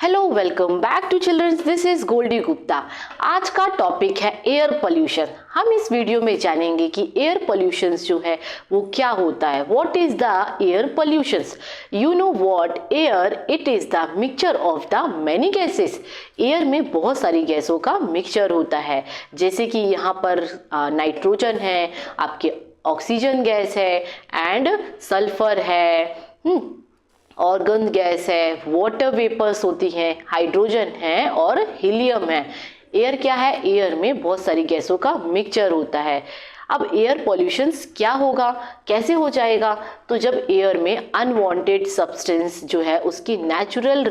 Hello, welcome back to children's. This is Goldie Gupta. आज का topic है एयर पोल्यूशन। हम इस वीडियो में जानेंगे कि एयर पोल्यूशन जो है वो क्या होता है। What is the air pollution? You know what air? It is the mixture of the many gases. Air में बहुत सारी गैसों का मिक्सचर होता है, जैसे कि यहाँ पर नाइट्रोजन है, आपके ऑक्सीजन गैस है एंड सल्फर है, ऑर्गन गैस है, वाटर वेपर्स होती हैं, हाइड्रोजन है और हीलियम है। एयर क्या है? एयर में बहुत सारी गैसों का मिक्सचर होता है। अब एयर पॉल्यूशन क्या होगा, कैसे हो जाएगा? तो जब एयर में अनवांटेड सब्सटेंस जो है, उसकी नेचुरल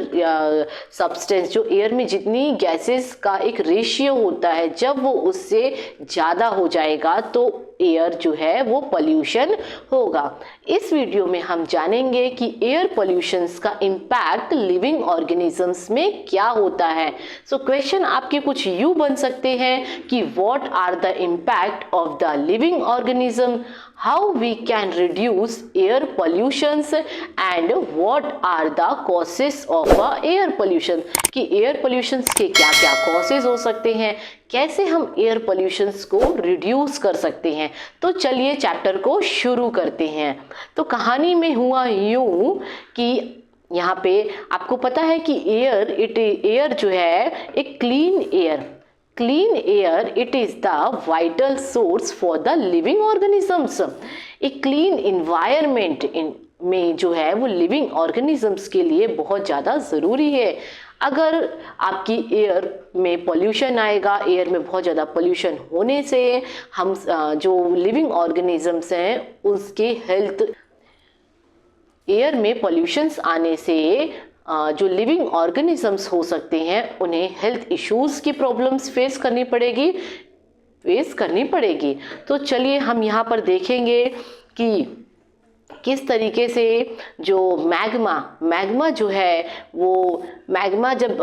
सब्सटेंस जो एयर में जितनी गैसेस का एक रेशियो होता है, जब वो उससे ज़्यादा हो जाएगा तो एयर जो है वो पॉल्यूशन होगा। इस वीडियो में हम जानेंगे कि एयर पॉल्यूशन का इम्पैक्ट लिविंग ऑर्गेनिजम्स में क्या होता है। सो क्वेश्चन आपके कुछ यूं बन सकते हैं कि what are the impact of the living organism, how we can reduce air pollutions and what are the causes of air pollution, कि एयर pollutions के क्या क्या causes हो सकते हैं, कैसे हम एयर pollutions को रिड्यूस कर सकते हैं। तो चलिए चैप्टर को शुरू करते हैं। तो कहानी में हुआ यूं कि यहाँ पे आपको पता है कि एयर जो है एक clean air it is the vital source for the living organisms. एक क्लीन इन्वायरमेंट में जो है वो लिविंग ऑर्गेनिजम्स के लिए बहुत ज़्यादा ज़रूरी है। अगर आपकी एयर में पॉल्यूशन आएगा, एयर में बहुत ज़्यादा पॉल्यूशन होने से हम जो लिविंग ऑर्गेनिजम्स हैं उसके हेल्थ, एयर में पॉल्यूशंस आने से जो लिविंग ऑर्गेनिजम्स हो सकते हैं उन्हें हेल्थ इश्यूज की प्रॉब्लम्स फेस करनी पड़ेगी। तो चलिए हम यहाँ पर देखेंगे कि किस तरीके से जो मैग्मा जो है वो मैग्मा जब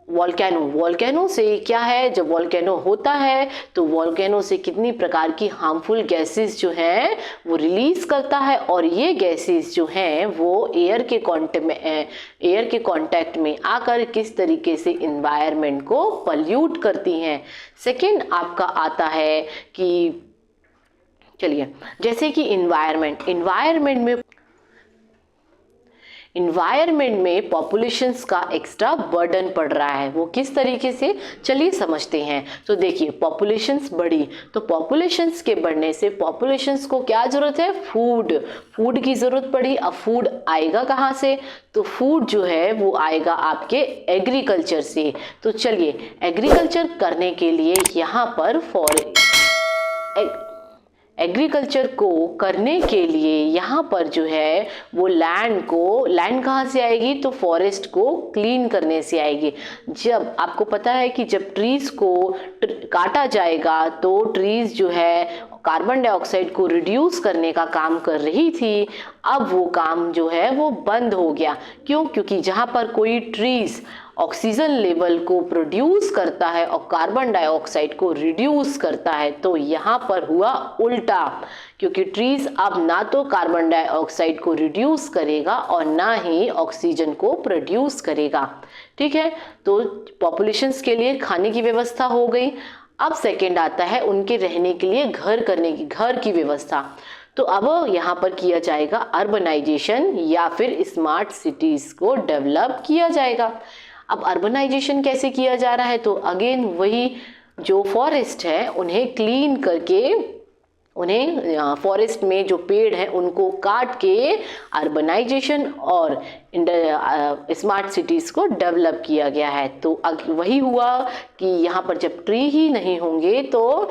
वॉल्केनो से क्या है, जब वॉल्केनो होता है तो वॉल्केनो से कितनी प्रकार की हार्मफुल गैसेस जो हैं वो रिलीज करता है, और ये गैसेस जो हैं वो एयर के कांटेक्ट में आकर किस तरीके से इन्वायरमेंट को पॉल्यूट करती हैं। सेकंड आपका आता है कि चलिए, जैसे कि इन्वायरमेंट में पॉपुलेशंस का एक्स्ट्रा बर्डन पड़ रहा है। वो किस तरीके से, चलिए समझते हैं। तो देखिए, पॉपुलेशंस बढ़ी तो पॉपुलेशंस के बढ़ने से पॉपुलेशंस को क्या जरूरत है? फूड की जरूरत पड़ी। अब फूड आएगा कहाँ से? तो फूड जो है वो आएगा आपके एग्रीकल्चर से। तो चलिए, एग्रीकल्चर करने के लिए यहाँ पर एग्रीकल्चर को करने के लिए यहाँ पर जो है वो लैंड कहाँ से आएगी? तो फॉरेस्ट को क्लीन करने से आएगी। जब आपको पता है कि जब ट्रीज को काटा जाएगा तो ट्रीज जो है कार्बन डाइऑक्साइड को रिड्यूस करने का काम कर रही थी, अब वो काम जो है वो बंद हो गया। क्यों? क्योंकि जहाँ पर कोई ट्रीज ऑक्सीजन लेवल को प्रोड्यूस करता है और कार्बन डाइऑक्साइड को रिड्यूस करता है, तो यहाँ पर हुआ उल्टा, क्योंकि ट्रीज अब ना तो कार्बन डाइऑक्साइड को रिड्यूस करेगा और ना ही ऑक्सीजन को प्रोड्यूस करेगा। ठीक है, तो पॉपुलेशंस के लिए खाने की व्यवस्था हो गई। अब सेकंड आता है उनके रहने के लिए घर की व्यवस्था। तो अब यहाँ पर किया जाएगा अर्बनाइजेशन या फिर स्मार्ट सिटीज को डेवलप किया जाएगा। अब अर्बनाइजेशन कैसे किया जा रहा है? तो अगेन वही, जो फॉरेस्ट है उन्हें क्लीन करके, उन्हें फॉरेस्ट में जो पेड़ हैं उनको काट के अर्बनाइजेशन और स्मार्ट सिटीज को डेवलप किया गया है। तो वही हुआ कि यहाँ पर जब ट्री ही नहीं होंगे तो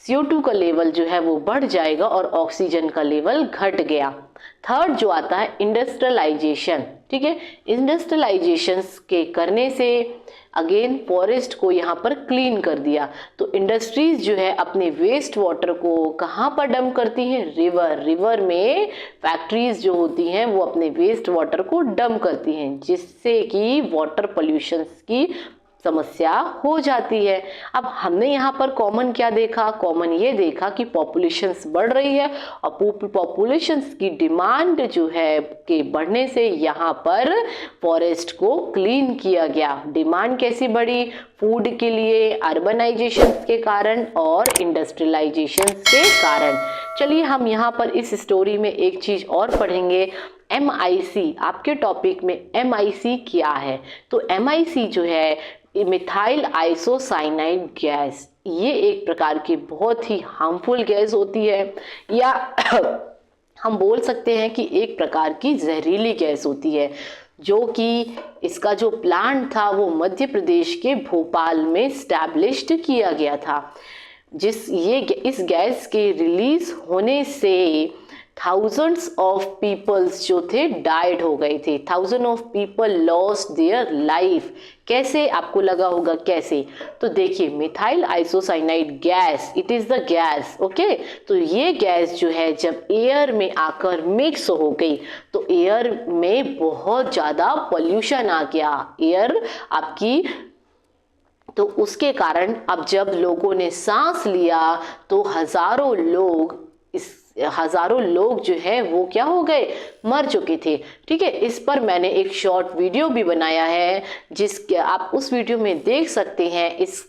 CO2 का लेवल जो है वो बढ़ जाएगा और ऑक्सीजन का लेवल घट गया। थर्ड जो आता है इंडस्ट्रियलाइजेशन। ठीक है, इंडस्ट्रियलाइजेशन के करने से अगेन फॉरेस्ट को यहाँ पर क्लीन कर दिया। तो इंडस्ट्रीज जो है अपने वेस्ट वाटर को कहाँ पर डंप करती हैं? रिवर में फैक्ट्रीज जो होती हैं वो अपने वेस्ट वाटर को डंप करती हैं, जिससे कि वाटर पोल्यूशन की समस्या हो जाती है। अब हमने यहाँ पर कॉमन क्या देखा, कॉमन ये देखा कि पॉपुलेशंस बढ़ रही है और पॉपुलेशंस की डिमांड जो है के बढ़ने से यहाँ पर फॉरेस्ट को क्लीन किया गया। डिमांड कैसी बढ़ी, फूड के लिए, अर्बनाइजेशन के कारण और इंडस्ट्रियलाइजेशन के कारण। चलिए हम यहाँ पर इस स्टोरी में एक चीज और पढ़ेंगे, MIC। आपके टॉपिक में MIC क्या है, तो MIC जो है मिथाइल आइसोसाइनाइड गैस, ये एक प्रकार की बहुत ही हार्मफुल गैस होती है, या हम बोल सकते हैं कि एक प्रकार की जहरीली गैस होती है, जो कि इसका जो प्लांट था वो मध्य प्रदेश के भोपाल में स्टैब्लिश्ड किया गया था। इस गैस के रिलीज होने से थाउजेंड्स ऑफ पीपल्स जो थे डाइड हो गए थे, thousand of people lost their life. कैसे, आपको लगा होगा कैसे, तो देखिए methyl isocyanide gas, it is the gas, okay. तो ये गैस जो है जब एयर में आकर मिक्स हो गई तो एयर में बहुत ज्यादा पोल्यूशन आ गया, एयर आपकी, तो उसके कारण अब जब लोगों ने सांस लिया तो हजारों लोग जो है वो क्या हो गए, मर चुके थे। ठीक है, इस पर मैंने एक शॉर्ट वीडियो भी बनाया है, जिसके आप उस वीडियो में देख सकते हैं। इस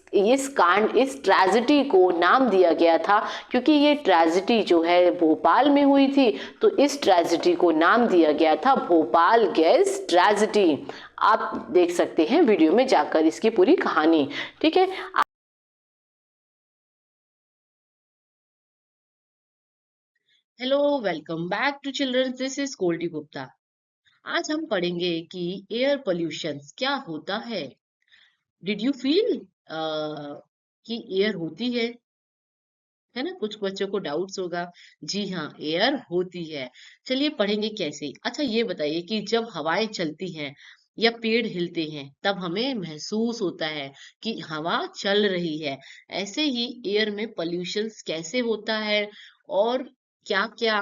ट्रेजेडी को नाम दिया गया था क्योंकि ये ट्रेजेडी जो है भोपाल में हुई थी, तो इस ट्रेजेडी को नाम दिया गया था भोपाल गैस ट्रेजेडी। आप देख सकते हैं वीडियो में जाकर इसकी पूरी कहानी। ठीक है, hello, welcome back to children, this is Goldie Gupta. आज हम पढ़ेंगे कि एयर पोल्यूशन क्या होता है। डिड यू फील कि एयर होती है ना, कुछ बच्चों को डाउट्स होगा। जी हाँ, एयर होती है। चलिए पढ़ेंगे कैसे। अच्छा ये बताइए कि जब हवाएं चलती हैं या पेड़ हिलते हैं तब हमें महसूस होता है कि हवा चल रही है। ऐसे ही एयर में पोल्यूशन कैसे होता है और क्या क्या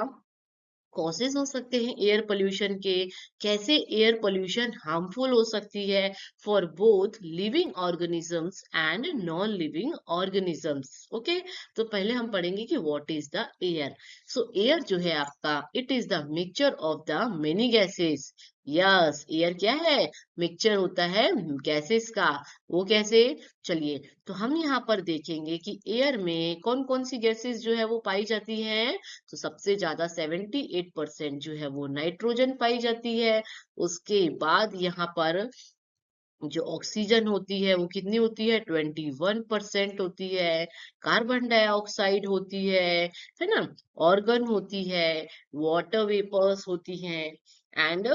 कॉजेज हो सकते हैं एयर पोल्यूशन के, कैसे एयर पोल्यूशन हार्मफुल हो सकती है for both living organisms and non living organisms. Okay, तो पहले हम पढ़ेंगे कि what is the air. So air जो है आपका, it is the mixture of the many gases. Yes, air क्या है, मिक्सचर होता है गैसेस का। वो कैसे, चलिए तो हम यहाँ पर देखेंगे कि एयर में कौन कौन सी गैसेस जो है वो पाई जाती हैं। तो सबसे ज्यादा 78% जो है वो नाइट्रोजन पाई जाती है। उसके बाद यहाँ पर जो ऑक्सीजन होती है वो कितनी होती है, 21% होती है। कार्बन डाइऑक्साइड होती है ना, ऑर्गन होती है, वाटर वेपर्स होती हैं, एंड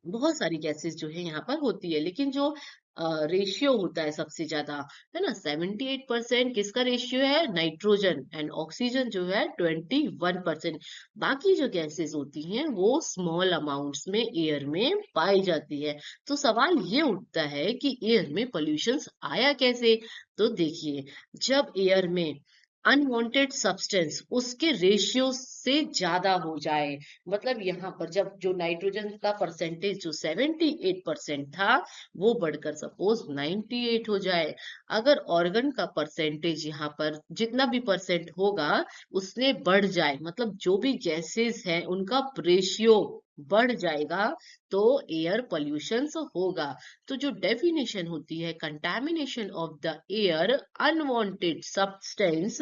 बहुत सारी गैसेस जो है यहाँ पर होती है। लेकिन जो रेशियो होता है सबसे ज्यादा, है ना, 78% किसका रेशियो है, नाइट्रोजन, एंड ऑक्सीजन जो है 21%। बाकी जो गैसेस होती हैं वो स्मॉल अमाउंट्स में एयर में पाई जाती है। तो सवाल ये उठता है कि एयर में पोल्यूशन आया कैसे। तो देखिए, जब एयर में अनवांटेड सब्सटेंस उसके रेशियो से ज्यादा हो जाए, मतलब यहाँ पर जब जो नाइट्रोजन का परसेंटेज जो 78% था वो बढ़कर सपोज 98 हो जाए, अगर ऑर्गन का परसेंटेज यहाँ पर जितना भी परसेंट होगा उसने बढ़ जाए, मतलब जो भी गैसेस हैं उनका रेशियो बढ़ जाएगा, तो एयर पोल्यूशन होगा। तो जो डेफिनेशन होती है contamination of the air, unwanted substance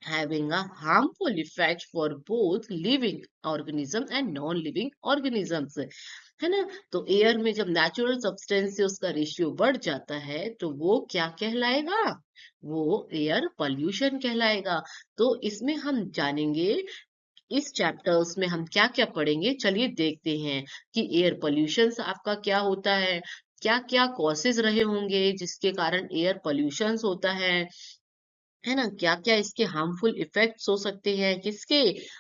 having a harmful effect for both living organism and non-living organisms, है ना। तो एयर में जब नेचुरल सब्सटेंस से उसका रेशियो बढ़ जाता है तो वो क्या कहलाएगा, वो एयर पोल्यूशन कहलाएगा। तो इसमें हम जानेंगे, इस चैप्टर्स में हम क्या क्या पढ़ेंगे, चलिए देखते हैं कि एयर पोल्यूशन आपका क्या होता है, क्या क्या कॉसेज रहे होंगे जिसके कारण एयर पोल्यूशन होता है ना, क्या क्या इसके हार्मफुल इफेक्ट्स हो सकते हैं, किसके,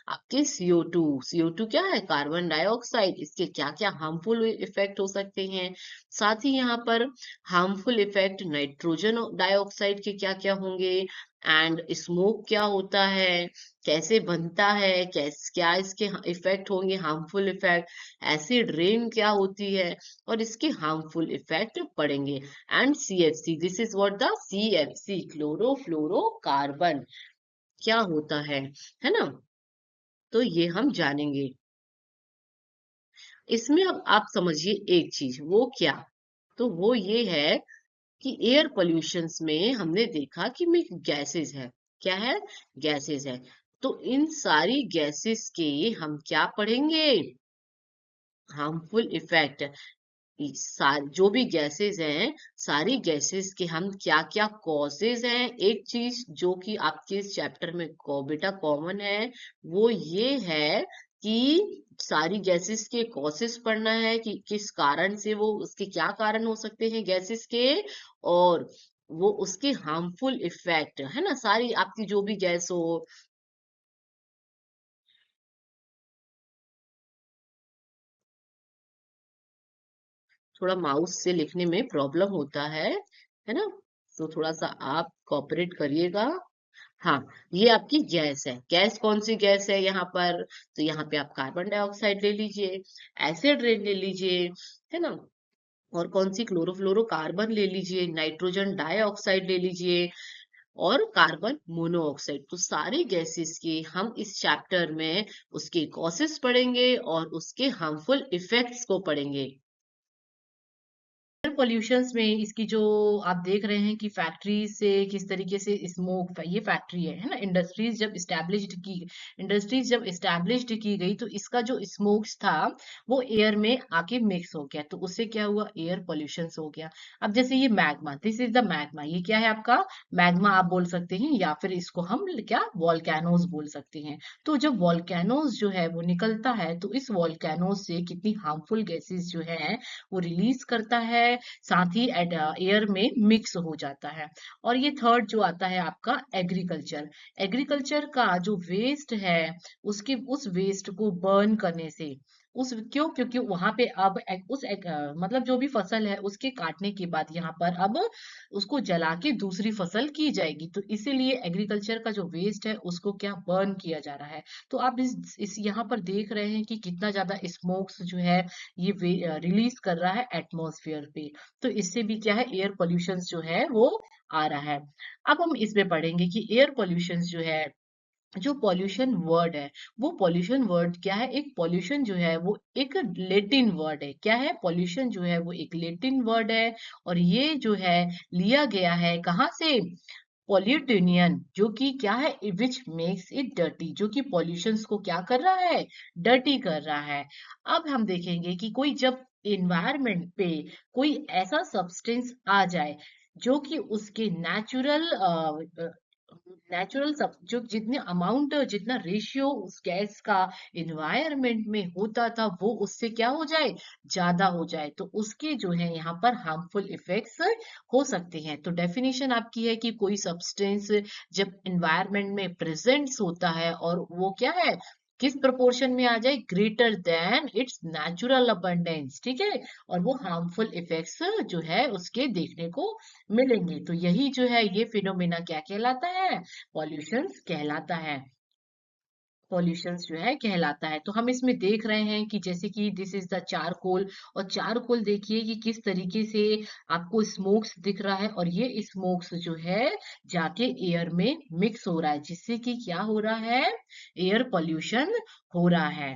आपके CO2 क्या है, कार्बन डाइऑक्साइड, इसके क्या क्या हार्मफुल इफेक्ट हो सकते हैं। साथ ही यहाँ पर हार्मफुल इफेक्ट नाइट्रोजन डाइऑक्साइड के क्या क्या होंगे, एंड स्मोक क्या होता है, कैसे बनता है, क्या इसके इफेक्ट होंगे, हार्मफुल इफेक्ट, एसिड रेन क्या होती है और इसके हार्मफुल इफेक्ट पड़ेंगे। And CFC, this is what the CFC, chlorofluorocarbon क्या होता है ना, तो ये हम जानेंगे। इसमें अब आप समझिए एक चीज, वो क्या, तो वो ये है कि एयर पोल्यूशंस में हमने देखा कि में गैसेस है, क्या है, गैसेस है। तो इन सारी गैसेस के हम क्या पढ़ेंगे, हार्मफुल इफेक्ट। जो भी गैसेस हैं, सारी गैसेस के हम क्या क्या कॉजेज हैं, एक चीज जो कि आपके इस चैप्टर में बेटा कॉमन है, वो ये है कि सारी गैसेस के कॉजेस पढ़ना है कि किस कारण से वो, उसके क्या कारण हो सकते हैं गैसेस के, और वो उसके हार्मफुल इफेक्ट है ना, सारी आपकी जो भी गैस हो। थोड़ा माउस से लिखने में प्रॉब्लम होता है ना, तो थोड़ा सा आप कोऑपरेट करिएगा। हाँ, ये आपकी गैस है। गैस कौन सी गैस है यहाँ पर, तो यहाँ पे आप कार्बन डाइऑक्साइड ले लीजिए, एसिड रेन ले लीजिए, है ना, और कौन सी, क्लोरोफ्लोरोकार्बन ले लीजिए, नाइट्रोजन डाइऑक्साइड ले लीजिए, और कार्बन मोनोऑक्साइड। तो सारे गैसेस के हम इस चैप्टर में उसके कॉसेस पढ़ेंगे और उसके हार्मफुल इफेक्ट्स को पढ़ेंगे। एयर पोल्यूशंस में इसकी जो आप देख रहे हैं कि फैक्ट्री से किस तरीके से स्मोक, ये फैक्ट्री है ना, इंडस्ट्रीज जब इस्टेब्लिश्ड की गई तो इसका जो स्मोक्स था वो एयर में आके मिक्स हो गया, तो उससे क्या हुआ, एयर पोल्यूशन हो गया। अब जैसे ये magma, this is the magma, ये क्या है आपका मैग्मा आप बोल सकते हैं, या फिर इसको हम क्या वॉल्केनोज बोल सकते हैं। तो जब वॉल्केनोज जो है वो निकलता है तो इस वॉल्केनोज से कितनी हार्मफुल गैसेस जो है वो रिलीज करता है, साथ ही एयर में मिक्स हो जाता है। और ये थर्ड जो आता है आपका एग्रीकल्चर, एग्रीकल्चर का जो वेस्ट है, उसके उस वेस्ट को बर्न करने से, उस क्यों, क्योंकि वहां पे अब मतलब जो भी फसल है उसके काटने के बाद यहाँ पर अब उसको जला के दूसरी फसल की जाएगी, तो इसीलिए एग्रीकल्चर का जो वेस्ट है उसको क्या बर्न किया जा रहा है। तो आप इस यहाँ पर देख रहे हैं कि कितना ज्यादा स्मोक्स जो है ये रिलीज कर रहा है एटमॉस्फेयर पे, तो इससे भी क्या है, एयर पोल्यूशन जो है वो आ रहा है। अब हम इसमें पढ़ेंगे कि एयर पोल्यूशन जो है, जो पॉल्यूशन वर्ड है, वो पॉल्यूशन वर्ड क्या है, एक पॉल्यूशन जो है वो एक लेटिन वर्ड है, क्या है, पॉल्यूशन जो है वो एक लेटिन वर्ड है, और ये जो है लिया गया है कहाँ से, पॉल्यूटेनियन, जो कि क्या है, विच मेक्स इट डर्टी, जो कि पॉल्यूशंस को क्या कर रहा है, डर्टी कर रहा है। अब हम देखेंगे कि कोई जब इन्वायरमेंट पे कोई ऐसा सब्सटेंस आ जाए जो कि उसके नेचुरल सब जो जितने अमाउंट, जितना रेशियो उस गैस का इन्वायरमेंट में होता था वो उससे क्या हो जाए, ज्यादा हो जाए, तो उसके जो है यहाँ पर हार्मफुल इफेक्ट्स हो सकते हैं। तो डेफिनेशन आपकी है कि कोई सब्सटेंस जब एनवायरनमेंट में प्रेजेंट होता है और वो क्या है, किस प्रोपोर्शन में आ जाए, greater than it's natural abundance, ठीक है, और वो हार्मफुल इफेक्ट्स जो है उसके देखने को मिलेंगे। तो यही जो है ये फिनोमेना क्या कहलाता है, पॉल्यूशंस कहलाता है, पॉल्यूशंस जो है कहलाता है। तो हम इसमें देख रहे हैं कि जैसे कि दिस इज द चारकोल, और चारकोल देखिए कि किस तरीके से आपको स्मोक्स दिख रहा है, और ये स्मोक्स जो है जाके एयर में मिक्स हो रहा है, जिससे कि क्या हो रहा है, एयर पॉल्यूशन हो रहा है।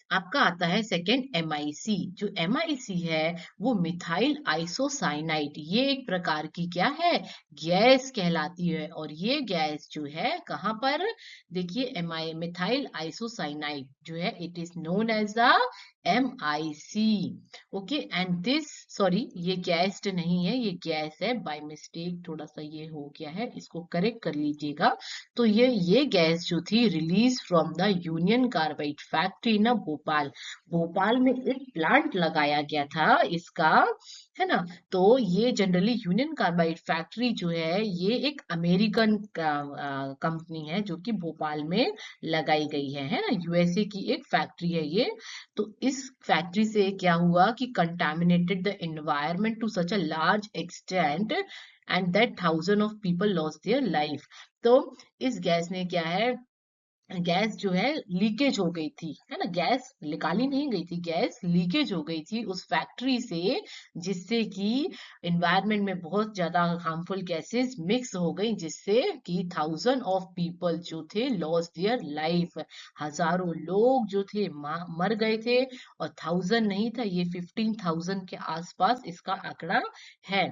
आपका आता है सेकेंड MIC, जो MIC है वो मिथाइल आइसोसाइनाइड, ये एक प्रकार की क्या है, गैस कहलाती है, और ये गैस जो है कहाँ पर, देखिए मिथाइल आइसोसाइनाइड जो है it is known as the MIC। Okay, and this, sorry ये गैस नहीं है, ये गैस है, बाय मिस्टेक थोड़ा सा ये हो गया है, इसको करेक्ट कर लीजिएगा। तो ये गैस जो थी release from the union carbide factory ना भोपाल, भोपाल में एक प्लांट लगाया गया था इसका, है ना। तो ये जनरली यूनियन कार्बाइड फैक्ट्री जो है ये एक अमेरिकन कंपनी है जो कि भोपाल में लगाई गई है ना, यूएसए की एक फैक्ट्री है ये। तो इस फैक्ट्री से क्या हुआ कि contaminated the environment to such a large extent and that thousand of people lost their life. तो इस गैस ने क्या है, गैस जो है लीकेज हो गई थी, है ना, गैस निकाली नहीं गई थी, गैस लीकेज हो गई थी उस फैक्ट्री से, जिससे कि एनवायरनमेंट में बहुत ज्यादा हार्मफुल गैसेस मिक्स हो गई, जिससे कि थाउजेंड ऑफ पीपल जो थे लॉस्ट देयर लाइफ, हजारों लोग जो थे मर गए थे। और थाउजेंड नहीं था, ये 15,000 के आसपास इसका आंकड़ा है।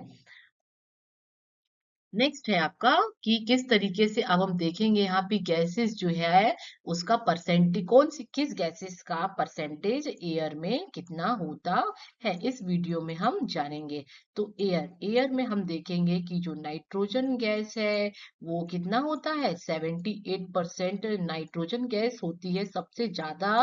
नेक्स्ट है आपका कि किस तरीके से, अब हम देखेंगे यहाँ पे गैसेस जो है उसका परसेंटेज, कौन सी किस गैसेस का परसेंटेज एयर में कितना होता है, इस वीडियो में हम जानेंगे। तो एयर एयर में हम देखेंगे कि जो नाइट्रोजन गैस है वो कितना होता है, 78% नाइट्रोजन गैस होती है, सबसे ज्यादा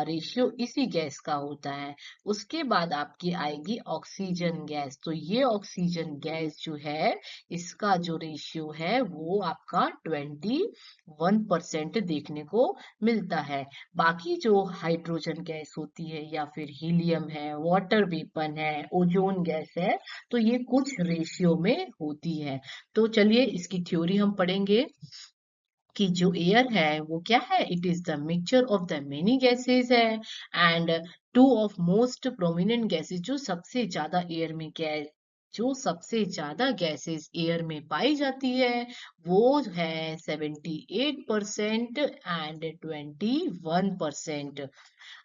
रेशियो इसी गैस का होता है। उसके बाद आपकी आएगी ऑक्सीजन गैस। तो ये ऑक्सीजन गैस जो है इसका जो रेशियो है वो आपका 21% देखने को मिलता है। बाकी जो हाइड्रोजन गैस होती है या फिर हीलियम है, वाटर वेपन है, ओजोन गैस है, तो ये कुछ रेशियो में होती है। तो चलिए इसकी थ्योरी हम पढ़ेंगे कि जो एयर है वो क्या है, it is the mixture of the many gases है, and two of most prominent gases, जो सबसे ज्यादा एयर में गैस, जो सबसे ज्यादा गैसेस एयर में पाई जाती है वो है 78% एंड 21%।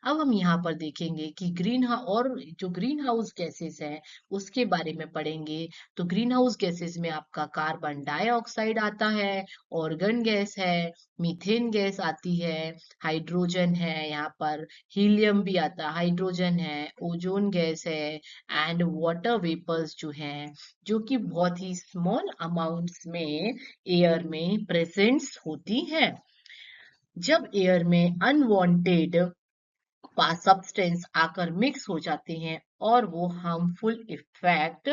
अब हम यहाँ पर देखेंगे कि ग्रीन हाउस, और जो ग्रीन हाउस गैसेस है उसके बारे में पढ़ेंगे। तो ग्रीन हाउस गैसेस में आपका कार्बन डाइऑक्साइड आता है, ऑर्गन गैस है, मीथेन गैस आती है, हाइड्रोजन है, यहाँ पर हीलियम भी आता है, हाइड्रोजन है, ओजोन गैस है, एंड वाटर वेपर्स जो हैं, जो कि बहुत ही स्मॉल अमाउंट्स में एयर में प्रेजेंट्स होती हैं। जब एयर में अनवांटेड सब्सटेंस आकर मिक्स हो जाते हैं और वो हार्मफुल इफेक्ट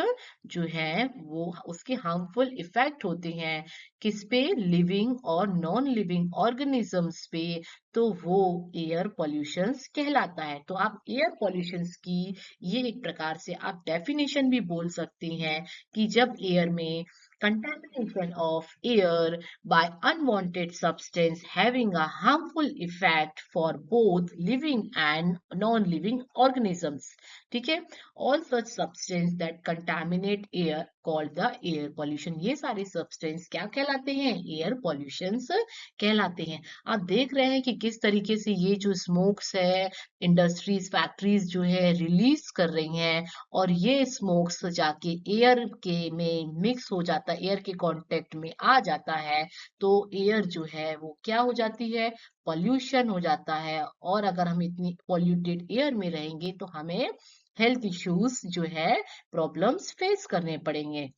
जो है वो उसके हार्मफुल इफेक्ट होते हैं किस पे, लिविंग और नॉन लिविंग ऑर्गेनिजम्स पे, तो वो एयर पॉल्यूशंस कहलाता है। तो आप एयर पॉल्यूशंस की ये एक प्रकार से आप डेफिनेशन भी बोल सकते हैं कि जब एयर में contamination of air by unwanted substance having a harmful effect for both living and non-living organisms, ठीक है, all such substance that contaminate air called the air pollution, ये सारे substance क्या कहलाते हैं, air pollutions कहलाते हैं। आप देख रहे हैं कि किस तरीके से ये जो स्मोक्स है इंडस्ट्रीज फैक्ट्रीज जो है रिलीज कर रही हैं, और ये स्मोक्स जाके एयर के में मिक्स हो जाता है, एयर के कांटेक्ट में आ जाता है, तो एयर जो है वो क्या हो जाती है, पॉल्यूशन हो जाता है। और अगर हम इतनी पॉल्यूटेड एयर में रहेंगे तो हमें हेल्थ इश्यूज जो है, प्रॉब्लम्स फेस करने पड़ेंगे।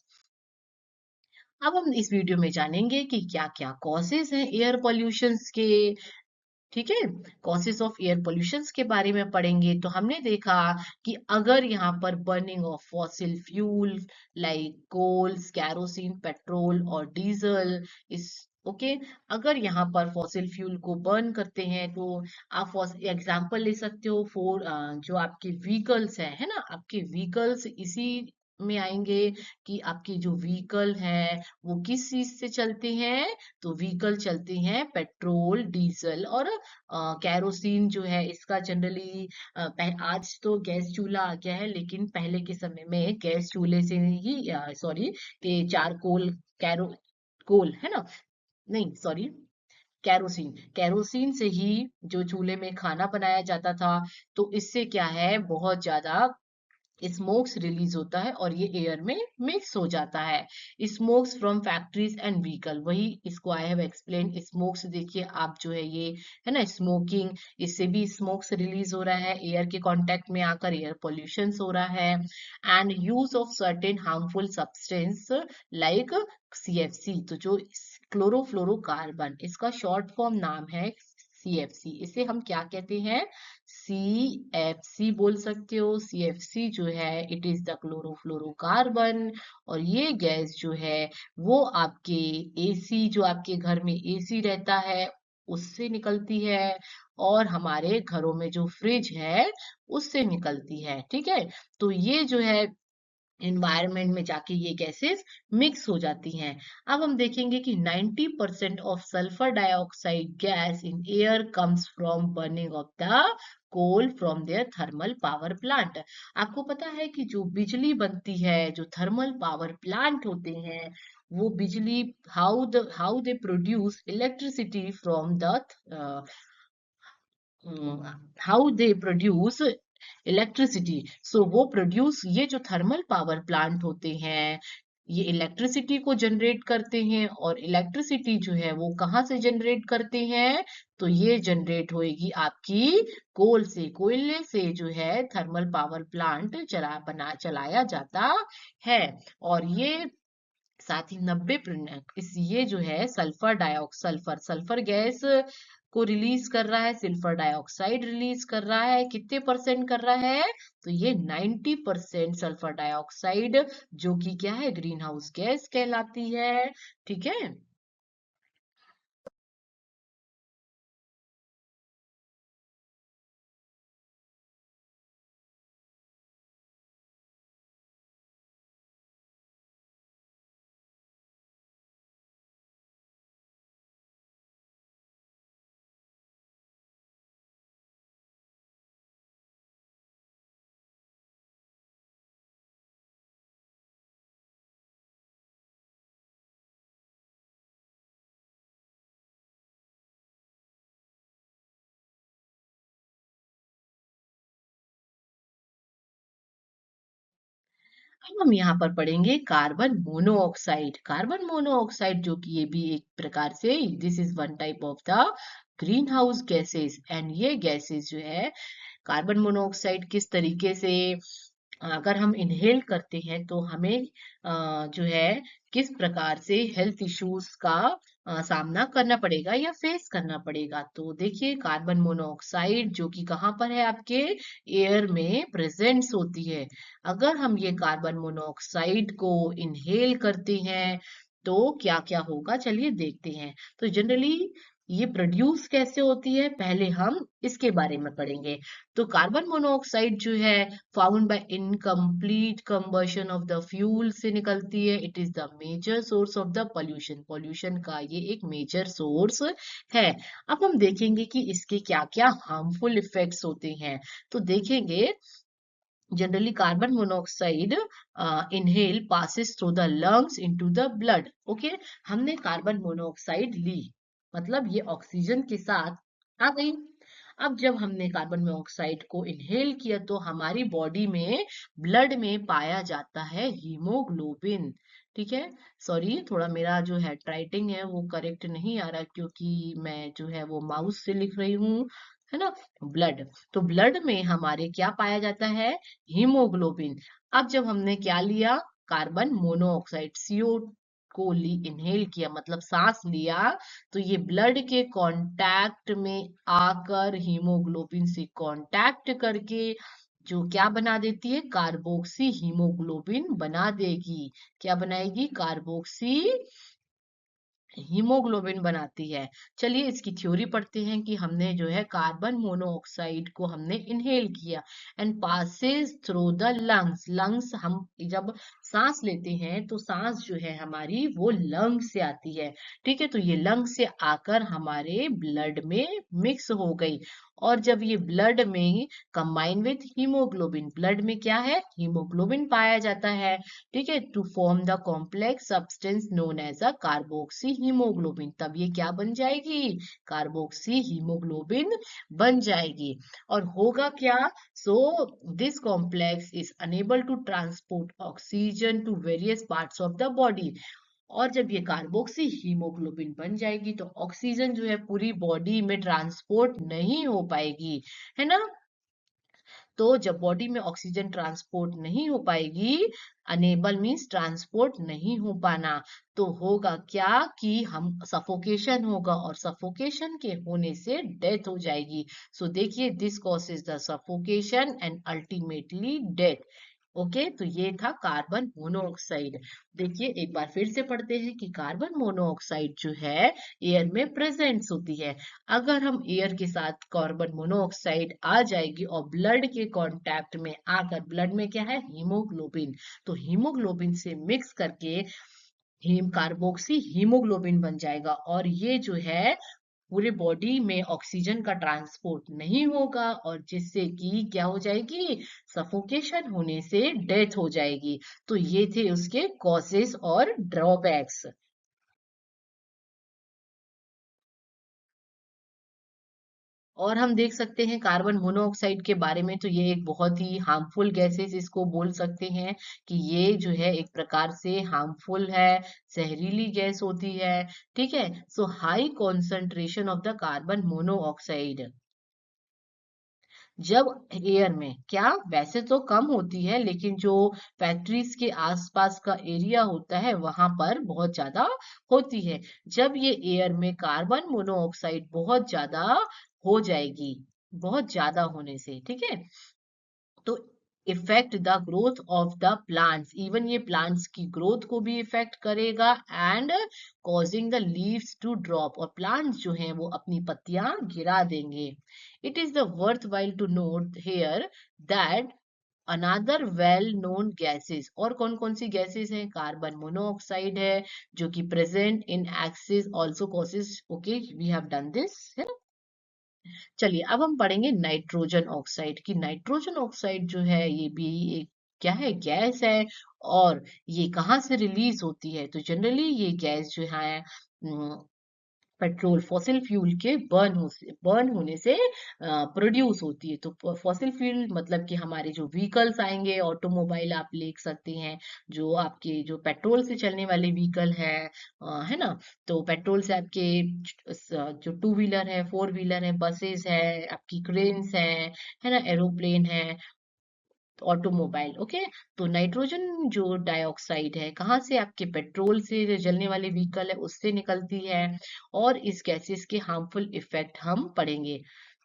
अब हम इस वीडियो में जानेंगे कि क्या क्या कॉजेज हैं एयर पॉल्यूशंस के, ठीक है, कॉजेस ऑफ एयर पोल्यूशन के बारे में पढ़ेंगे। तो हमने देखा कि अगर यहाँ पर burning of fossil fuel like coal, kerosene, petrol और डीजल इस, ओके, अगर यहाँ पर फॉसिल फ्यूल को बर्न करते हैं तो आप एग्जांपल ले सकते हो फॉर जो आपके व्हीकल्स है ना, आपके व्हीकल्स इसी में आएंगे कि आपके जो व्हीकल है वो किस चीज से चलते हैं, तो व्हीकल चलते हैं पेट्रोल, डीजल और कैरोसिन जो है इसका जनरली, आज तो गैस चूल्हा आ गया है लेकिन पहले के समय में गैस चूल्हे से ही, सॉरी, के चारकोल, कैरो कोल है ना, नहीं सॉरी, कैरोसिन, कैरोसिन से ही जो चूल्हे में खाना बनाया जाता था। तो इससे क्या है, बहुत ज्यादा स्मोक्स रिलीज होता है और ये एयर में मिक्स हो जाता है। Smokes from factories and vehicle, वही इसको आई हैव एक्सप्लेन, स्मोक्स देखिए आप जो है ये, है ना, स्मोकिंग, इससे भी स्मोक्स रिलीज हो रहा है, एयर के कांटेक्ट में आकर एयर पोल्यूशन हो रहा है। And use of certain harmful substance like CFC, तो जो क्लोरोफ्लोरोकार्बन, इसका शॉर्ट फॉर्म नाम है CFC, इसे हम क्या कहते हैं? CFC बोल सकते हो। CFC जो है इट इज द क्लोरोफ्लोरोकार्बन, और ये गैस जो है वो आपके AC, जो आपके घर में AC रहता है उससे निकलती है, और हमारे घरों में जो फ्रिज है उससे निकलती है। ठीक है, तो ये जो है एनवायरनमेंट में जाके ये गैसेस मिक्स हो जाती हैं। अब हम देखेंगे कि 90% of sulphur dioxide gas in air comes from burning of the coal from their thermal power plant. आपको पता है कि जो बिजली बनती है, जो थर्मल पावर प्लांट होते हैं, वो बिजली how they produce electricity from the how they produce electricity. So वो प्रोड्यूस, ये जो थर्मल पावर प्लांट होते हैं ये इलेक्ट्रिसिटी को जनरेट करते हैं, और इलेक्ट्रिसिटी जो है वो कहाँ से जनरेट करते हैं? तो ये जनरेट होएगी आपकी कोल से, कोयले से जो है थर्मल पावर प्लांट चलाया जाता है। और ये साथ ही 90 इस ये जो है सल्फर गैस को रिलीज कर रहा है, सल्फर डाइऑक्साइड रिलीज कर रहा है, कितने परसेंट कर रहा है? तो ये 90% सल्फर डाइऑक्साइड, जो कि क्या है? ग्रीन हाउस गैस कहलाती है। ठीक है, अब हम यहाँ पर पढ़ेंगे कार्बन मोनोऑक्साइड। कार्बन मोनोऑक्साइड जो कि ये भी एक प्रकार से, this is one type of the green house gases, and ये गैसेस जो है कार्बन मोनोऑक्साइड किस तरीके से अगर हम इनहेल करते हैं तो हमें जो है किस प्रकार से हेल्थ इश्यूज का सामना करना पड़ेगा या फेस करना पड़ेगा। तो देखिए, कार्बन मोनोऑक्साइड जो कि कहाँ पर है? आपके एयर में प्रेजेंट्स होती है। अगर हम ये कार्बन मोनोऑक्साइड को इनहेल करते हैं तो क्या क्या होगा, चलिए देखते हैं। तो जनरली ये प्रोड्यूस कैसे होती है, पहले हम इसके बारे में पढ़ेंगे। तो कार्बन मोनोऑक्साइड जो है found by incomplete combustion of the fuel से निकलती है। It is the major source of the pollution, pollution का ये एक मेजर सोर्स है। अब हम देखेंगे कि इसके क्या क्या हार्मफुल इफेक्ट्स होते हैं। तो देखेंगे, generally carbon monoxide inhale passes through the lungs into the blood. Okay, हमने कार्बन मोनोऑक्साइड ली, मतलब ये ऑक्सीजन के साथ आ गई। अब जब हमने कार्बन मोनोऑक्साइड को इनहेल किया तो हमारी बॉडी में, ब्लड में पाया जाता है हीमोग्लोबिन। ठीक है, सॉरी, थोड़ा मेरा जो हैंड राइटिंग है वो करेक्ट नहीं आ रहा, क्योंकि मैं जो है वो माउस से लिख रही हूँ, है ना। ब्लड, तो ब्लड में हमारे क्या पाया जाता है? हीमोग्लोबिन। अब जब हमने क्या लिया? कार्बन मोनोऑक्साइड, CO को ली, इनहेल किया, मतलब सांस लिया, तो ये ब्लड के कांटेक्ट में आकर हीमोग्लोबिन से कांटेक्ट करके जो क्या बना देती है? कार्बोक्सी हीमोग्लोबिन बना देगी। क्या बनाएगी? कार्बोक्सी हीमोग्लोबिन बनाती है। चलिए इसकी थ्योरी पढ़ते हैं कि हमने जो है कार्बन मोनोऑक्साइड को हमने इनहेल किया and passes through the lungs. Lungs, हम जब सांस लेते हैं तो सांस जो है हमारी वो लंग से आती है। ठीक है, तो ये लंग से आकर हमारे ब्लड में मिक्स हो गई, और जब ये ब्लड में कंबाइन विथ हीमोग्लोबिन, ब्लड में क्या है? हीमोग्लोबिन पाया जाता है। ठीक है, to form the complex substance known as a carboxy haemoglobin, तब ये क्या बन जाएगी? कार्बोक्सी हीमोग्लोबिन बन जाएगी। और होगा क्या? So this complex is unable to transport oxygen to various parts of the body. और जब ये कार्बोक्सी हीमोग्लोबिन बन जाएगी तो ऑक्सीजन जो है पूरी बॉडी में ट्रांसपोर्ट नहीं हो पाएगी, है ना। तो जब बॉडी में ऑक्सीजन ट्रांसपोर्ट नहीं हो पाएगी, अनेबल मीन्स ट्रांसपोर्ट नहीं हो पाना, तो होगा क्या कि हम सफोकेशन होगा और सफोकेशन के होने से डेथ हो जाएगी। सो देखिए, this causes the suffocation and ultimately death. Okay, तो ये था कार्बन मोनोऑक्साइड। देखिए एक बार फिर से पढ़ते हैं कि कार्बन मोनोऑक्साइड जो है एयर में प्रेजेंस होती है। अगर हम एयर के साथ कार्बन मोनोऑक्साइड आ जाएगी और ब्लड के कांटेक्ट में आकर, ब्लड में क्या है, हीमोग्लोबिन, तो हीमोग्लोबिन से मिक्स करके हीम कार्बोक्सी हीमोग्लोबिन बन जाएगा और ये जो है पूरे बॉडी में ऑक्सीजन का ट्रांसपोर्ट नहीं होगा और जिससे कि क्या हो जाएगी, सफोकेशन होने से डेथ हो जाएगी। तो ये थे उसके कॉजेस और ड्रॉबैक्स। और हम देख सकते हैं कार्बन मोनोऑक्साइड के बारे में, तो ये एक बहुत ही हार्मफुल गैसेस इसको बोल सकते हैं कि ये जो है एक प्रकार से हार्मफुल है, जहरीली गैस होती है। ठीक है, so high concentration of the carbon monoxide जब एयर में, क्या वैसे तो कम होती है लेकिन जो फैक्ट्रीज के आसपास का एरिया होता है वहां पर बहुत ज्यादा होती है। जब ये एयर में कार्बन मोनोऑक्साइड बहुत ज्यादा हो जाएगी, बहुत ज्यादा होने से, ठीक है, तो effect the growth of the plants, even ये प्लांट्स की ग्रोथ को भी इफेक्ट करेगा and causing the leaves to drop, और प्लांट्स जो हैं वो अपनी पत्तियां गिरा देंगे। It is the worthwhile to note here that another well known gases, और कौन कौन सी गैसेस हैं, कार्बन मोनोऑक्साइड है जो कि present in excess also causes, okay we have done this. चलिए अब हम पढ़ेंगे नाइट्रोजन ऑक्साइड की। नाइट्रोजन ऑक्साइड जो है ये भी एक क्या है, गैस है, और ये कहाँ से रिलीज होती है, तो जनरली ये गैस जो है पेट्रोल फॉसिल फ्यूल के बर्न होने से प्रोड्यूस होती है। तो फॉसिल फ्यूल मतलब कि हमारे जो व्हीकल्स आएंगे, ऑटोमोबाइल आप ले सकते हैं, जो आपके जो पेट्रोल से चलने वाले व्हीकल है ना, तो पेट्रोल से आपके जो टू व्हीलर है, फोर व्हीलर है, बसेस है, आपकी क्रेन्स है ना, एरोप्लेन है, ऑटोमोबाइल। ओके, तो नाइट्रोजन जो डाइऑक्साइड है कहाँ से, आपके पेट्रोल से जो जलने वाले व्हीकल है उससे निकलती है, और इस गैसेस के हार्मफुल इफेक्ट हम पढ़ेंगे।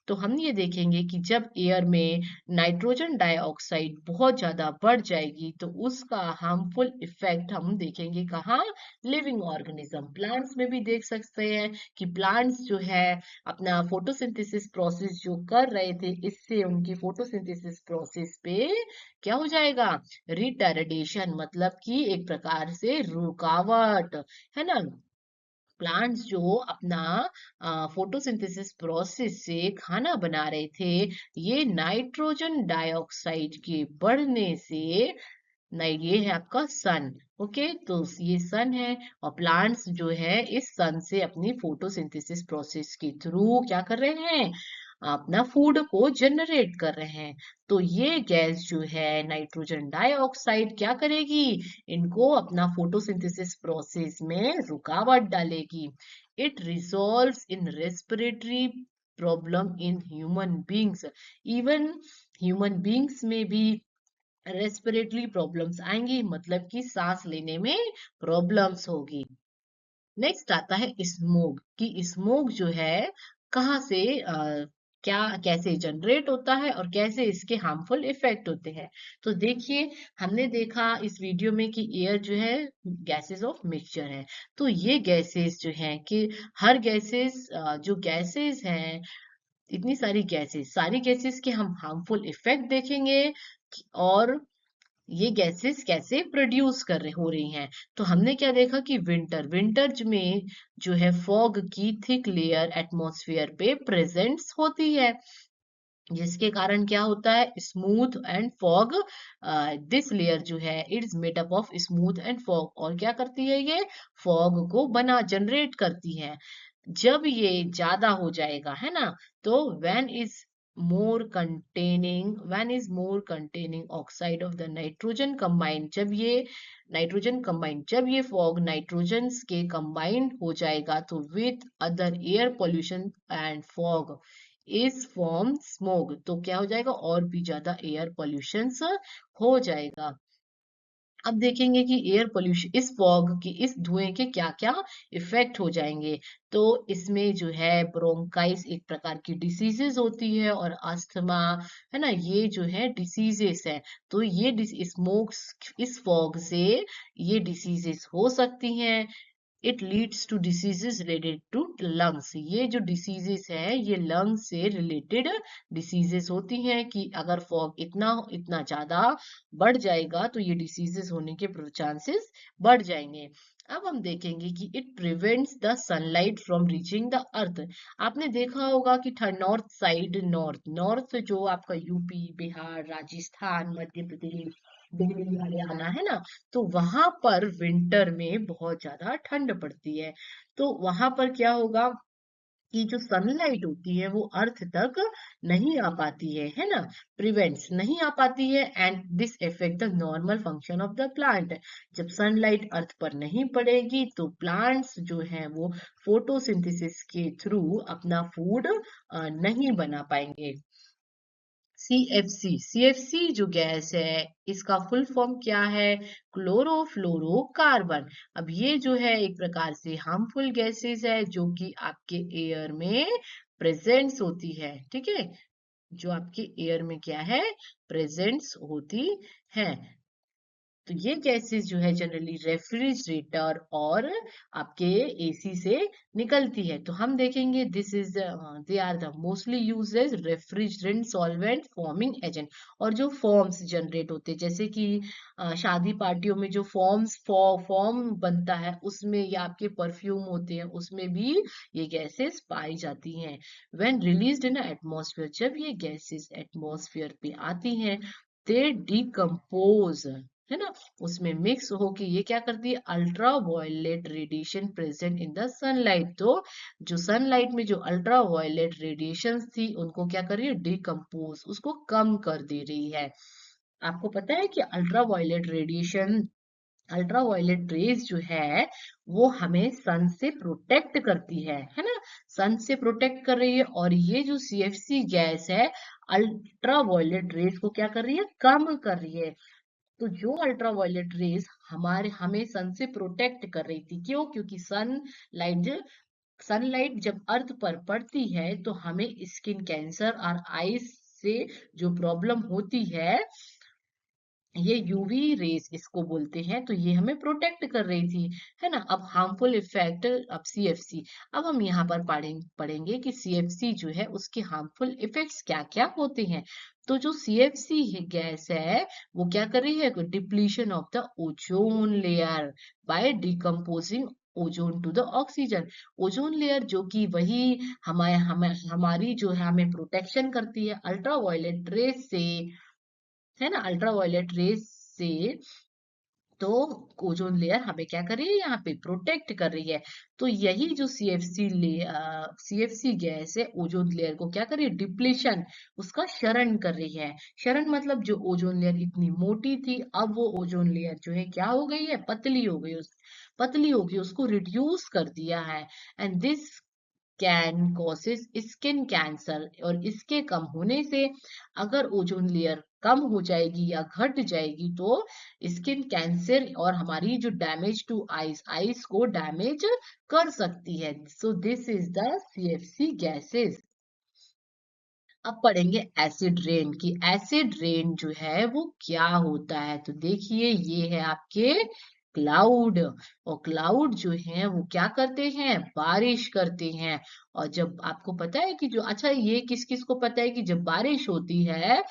तो हम ये देखेंगे कि जब एयर में नाइट्रोजन डाइऑक्साइड बहुत ज्यादा बढ़ जाएगी तो उसका हार्मफुल इफेक्ट हम देखेंगे कहाँ, लिविंग ऑर्गेनिज्म, प्लांट्स में भी देख सकते हैं कि प्लांट्स जो है अपना फोटोसिंथेसिस प्रोसेस जो कर रहे थे, इससे उनकी फोटोसिंथेसिस प्रोसेस पे क्या हो जाएगा, रिटारडेशन, मतलब कि एक प्रकार से रुकावट, है ना। प्लांट्स जो अपना फोटोसिंथेसिस प्रोसेस से खाना बना रहे थे, ये नाइट्रोजन डाइऑक्साइड के बढ़ने से, नहीं ये है आपका सन। ओके, तो ये सन है और प्लांट्स जो है इस सन से अपनी फोटोसिंथेसिस प्रोसेस के थ्रू क्या कर रहे हैं, अपना फूड को जनरेट कर रहे हैं। तो ये गैस जो है नाइट्रोजन डाइऑक्साइड क्या करेगी, इनको अपना फोटोसिंथेसिस प्रोसेस में रुकावट डालेगी। It resolves in respiratory problem in human beings, even human beings में भी रेस्पिरेटरी प्रॉब्लम्स आएंगी, मतलब कि सांस लेने में प्रॉब्लम्स होगी। नेक्स्ट आता है स्मोक, कि स्मोक जो है कहाँ से क्या कैसे जनरेट होता है और कैसे इसके हार्मफुल इफेक्ट होते हैं। तो देखिए, हमने देखा इस वीडियो में कि एयर जो है गैसेस ऑफ मिक्सचर है। तो ये गैसेस जो हैं कि हर गैसेस जो गैसेस हैं, इतनी सारी गैसेस के हम हार्मफुल इफेक्ट देखेंगे और ये गैसेस कैसे प्रोड्यूस कर रहे हो रही हैं। तो हमने क्या देखा कि विंटर में जो है फॉग की थिक लेयर एटमॉस्फेयर पे प्रेजेंट्स होती है, जिसके कारण क्या होता है, smooth and fog, this layer जो है it is made up of smooth and fog, और क्या करती है, ये फॉग को बना जनरेट करती है। जब ये ज्यादा हो जाएगा, है ना, तो when is more containing oxide of the nitrogen combined, जब ये फॉग नाइट्रोजन के कंबाइंड हो जाएगा तो with other air pollution and fog, is form smoke, तो क्या हो जाएगा, और भी ज्यादा एयर पोल्यूशन हो जाएगा। अब देखेंगे कि एयर पोल्यूशन, इस फॉग की, इस धुएं के क्या क्या इफेक्ट हो जाएंगे। तो इसमें जो है ब्रोंकाइटिस एक प्रकार की डिसीजेस होती है, और अस्थमा, है ना, ये जो है डिसीजेस है। तो ये स्मोक, इस फॉग से ये डिसीजेस हो सकती हैं। It leads to diseases related to lungs, ये जो डिसीजेस है ये लंग्स से रिलेटेड डिसीजेस होती हैं, कि अगर फॉग इतना इतना ज्यादा बढ़ जाएगा तो ये डिसीजेस होने के चांसेस बढ़ जाएंगे। अब हम देखेंगे कि it prevents the sunlight from reaching the earth. आपने देखा होगा कि नॉर्थ साइड, नॉर्थ नॉर्थ जो आपका यूपी, बिहार, राजस्थान, मध्य प्रदेश, दिल्ली, हरियाणा, है ना, तो वहां पर विंटर में बहुत ज्यादा ठंड पड़ती है। तो वहां पर क्या होगा कि जो सनलाइट होती है वो अर्थ तक नहीं आ पाती है ना, प्रिवेंट्स नहीं आ पाती है, and this effect the normal function of the plant. जब सनलाइट अर्थ पर नहीं पड़ेगी तो प्लांट्स जो है वो फोटोसिंथेसिस के थ्रू अपना फूड नहीं बना पाएंगे। सीएफसी, सीएफसी जो गैस है इसका फुल फॉर्म क्या है, क्लोरोफ्लोरोकार्बन। अब ये जो है एक प्रकार से हार्मफुल गैसेस है जो कि आपके एयर में प्रेजेंट्स होती है, ठीक है, जो आपके एयर में क्या है, प्रेजेंट्स होती है। तो ये गैसेस जो है जनरली रेफ्रिजरेटर और आपके एसी से निकलती है। तो हम देखेंगे this is, they are the mostly used as refrigerant, solvent, forming agent. और जो फॉर्म्स जनरेट होते हैं, जैसे कि शादी पार्टियों में जो फॉर्म बनता है उसमें, या आपके परफ्यूम होते हैं उसमें भी ये गैसेस पाई जाती हैं। व्हेन रिलीज्ड इन एटमॉस्फेयर, जब ये गैसेस एटमॉस्फेयर पे आती हैं, दे डिकम्पोज, है ना, उसमें मिक्स होके ये क्या करती है, ultraviolet radiation present in the sunlight. तो जो सनलाइट में जो अल्ट्रा वायलेट रेडिएशन थी उनको क्या कर रही है, डिकम्पोज, उसको कम कर दे रही है। आपको पता है कि अल्ट्रा वायलेट रेज जो है वो हमें सन से प्रोटेक्ट करती है ना, सन से प्रोटेक्ट कर रही है। और ये जो सीएफसी गैस है अल्ट्रा वायलेट रेज को क्या कर रही है, कम कर रही है। तो जो अल्ट्रा वायलेट रेज हमें सन से प्रोटेक्ट कर रही थी, क्यों, क्योंकि सनलाइट जब अर्थ पर पड़ती है तो हमें स्किन कैंसर और आईज से जो प्रॉब्लम होती ये यूवी रेस इसको बोलते हैं, तो ये हमें प्रोटेक्ट कर रही थी, है ना। अब हार्मफुल इफेक्ट, अब सीएफसी, अब हम यहाँ पर पढ़ेंगे कि सीएफसी जो है उसके हार्मफुल इफेक्ट्स क्या क्या होते हैं। तो जो सीएफसी गैस है वो क्या कर रही है, depletion of the ozone layer by decomposing ozone to the oxygen. Ozone layer जो कि वही हमारी जो है हमें प्रोटेक्शन करती है अल्ट्रा वायलेट रेस से, है ना, अल्ट्रा वायलेट रेस से। तो ओजोन लेयर हमें क्या कर रही है, यहाँ पे प्रोटेक्ट कर रही है। तो यही जो सीएफसी गैस है ओजोन लेयर को क्या कर रही है, डिप्लीशन, उसका क्षरण कर रही है। क्षरण मतलब जो ओजोन लेयर इतनी मोटी थी, अब वो ओजोन लेयर जो है क्या हो गई है, पतली हो गई, पतली हो गई, उसको रिड्यूस कर दिया है। And this can causes skin cancer, और इसके कम होने से, अगर ओजोन लेयर कम हो जाएगी या घट जाएगी तो स्किन कैंसर और हमारी जो डैमेज टू आईज, आईज को डैमेज कर सकती है। So this is the CFC gases. अब पढ़ेंगे एसिड रेन की, एसिड रेन जो है वो क्या होता है। तो देखिए ये है आपके क्लाउड, और क्लाउड जो है वो क्या करते हैं, बारिश करते हैं। और जब आपको पता है कि जो, अच्छा ये किस किस को पता है कि जब बारिश होती है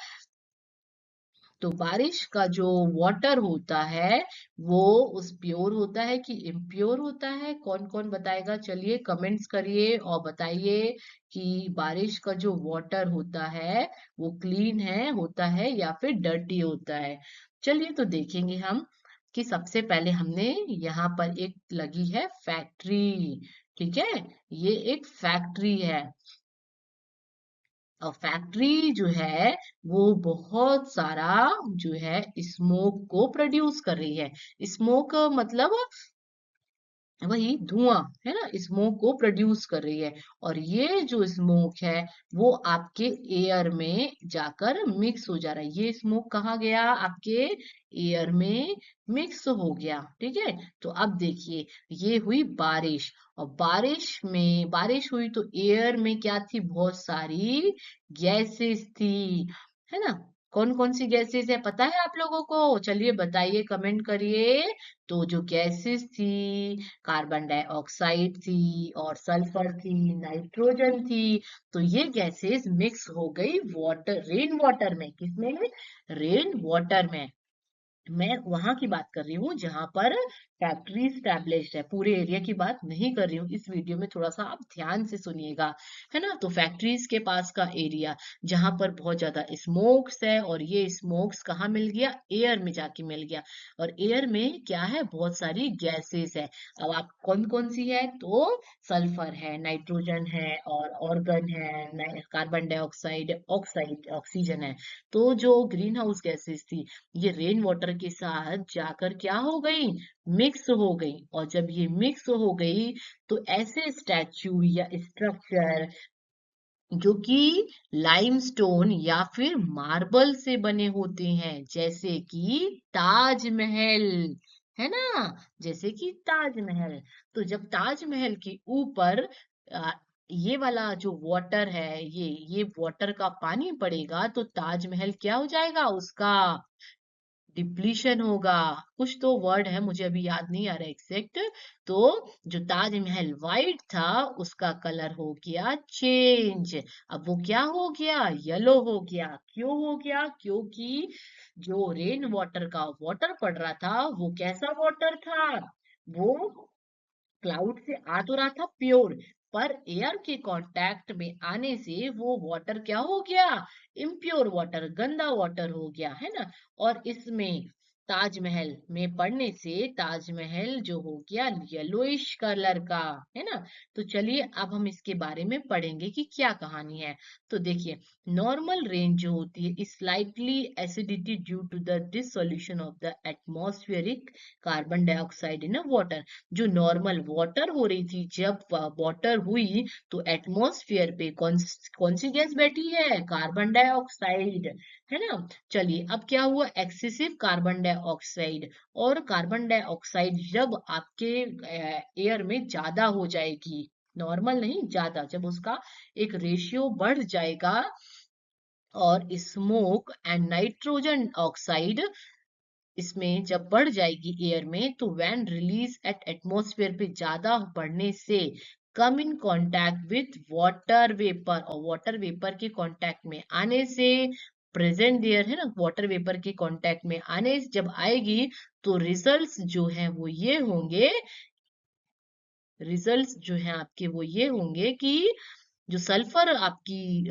तो बारिश का जो वाटर होता है वो उस प्योर होता है कि इम्प्योर होता है, कौन कौन बताएगा, चलिए कमेंट्स करिए और बताइए कि बारिश का जो वाटर होता है वो क्लीन है होता है या फिर डर्टी होता है। चलिए तो देखेंगे हम कि सबसे पहले हमने यहाँ पर एक लगी है फैक्ट्री, ठीक है, ये एक फैक्ट्री है। और फैक्ट्री जो है वो बहुत सारा जो है स्मोक को प्रोड्यूस कर रही है। स्मोक मतलब वही धुआं है ना, स्मोक को प्रोड्यूस कर रही है। और ये जो स्मोक है वो आपके एयर में जाकर मिक्स हो जा रहा है। ये स्मोक कहाँ गया? आपके एयर में मिक्स हो गया। ठीक है, तो अब देखिए, ये हुई बारिश। और बारिश हुई तो एयर में क्या थी? बहुत सारी गैसेस थी, है ना। कौन कौन सी गैसेस है पता है आप लोगों को? चलिए बताइए, कमेंट करिए। तो जो गैसेस थी, कार्बन डाइऑक्साइड थी और सल्फर थी, नाइट्रोजन थी। तो ये गैसेस मिक्स हो गई वाटर, रेन वाटर में। किसमें? रेन वाटर में। मैं वहां की बात कर रही हूँ जहां पर फैक्ट्री स्टैब्लिश्ड है, पूरे एरिया की बात नहीं कर रही हूँ। इस वीडियो में थोड़ा सा आप ध्यान से सुनिएगा, है ना। तो फैक्ट्रीज के पास का एरिया जहां पर बहुत ज्यादा स्मोक्स है, और ये स्मोक्स कहाँ मिल गया? एयर में जाके मिल गया। और एयर में क्या है? बहुत सारी गैसेस है। अब आप कौन कौन सी है? तो सल्फर है, नाइट्रोजन है और ऑर्गन है, कार्बन डाइऑक्साइड, ऑक्साइड, ऑक्सीजन है। तो जो ग्रीन हाउस गैसेस थी, ये रेन वाटर के साथ जाकर क्या हो गई? मिक्स हो गई। और जब ये मिक्स हो गई तो ऐसे स्टैच्यू या स्ट्रक्चर जो कि लाइमस्टोन या फिर मार्बल से बने होते हैं, जैसे कि ताजमहल, है ना। जैसे कि ताजमहल। तो जब ताजमहल के ऊपर आ, ये वाला जो वाटर है, ये वाटर का पानी पड़ेगा तो ताजमहल क्या हो जाएगा? उसका डिप्लीशन होगा। कुछ तो वर्ड है, मुझे अभी याद नहीं आ रहा एग्जैक्ट। तो जो ताजमहल वाइट था उसका कलर हो गया चेंज। अब वो क्या हो गया? येलो हो गया। क्यों हो गया? क्योंकि जो रेन वाटर का वाटर पड़ रहा था वो कैसा वाटर था? वो क्लाउड से आ तो रहा था प्योर, पर एयर के कांटेक्ट में आने से वो वाटर क्या हो गया? इम्प्योर वाटर, गंदा वाटर हो गया, है ना। और इसमें ताजमहल में पड़ने से ताजमहल जो हो गया येलोइश कलर का, है ना। तो चलिए अब हम इसके बारे में पढ़ेंगे कि क्या कहानी है। तो देखिए, नॉर्मल रेन जो होती है is slightly acidity due to the dissolution of the atmospheric carbon dioxide in water. जो नॉर्मल वाटर हो रही थी, जब वाटर हुई तो एटमॉस्फेयर पे कौन सी गैस बैठी है? कार्बन डाइऑक्साइड, है ना। चलिए अब क्या हुआ? Excessive carbon dioxide. और कार्बन डाइऑक्साइड जब आपके एयर में ज्यादा हो जाएगी, नॉर्मल नहीं, ज्यादा, जब उसका एक रेशियो बढ़ जाएगा, और स्मोक एंड नाइट्रोजन ऑक्साइड इसमें जब बढ़ जाएगी एयर में, तो व्हेन रिलीज एट एटमॉस्फेयर पे ज्यादा बढ़ने से come in contact with water vapour, और वाटर वेपर के कांटेक्ट में आने से, प्रेजेंट देयर है ना, वाटर वेपर के कांटेक्ट में आने जब आएगी तो रिजल्ट्स जो है वो ये होंगे, रिजल्ट्स जो है आपके वो ये होंगे कि जो सल्फर आपकी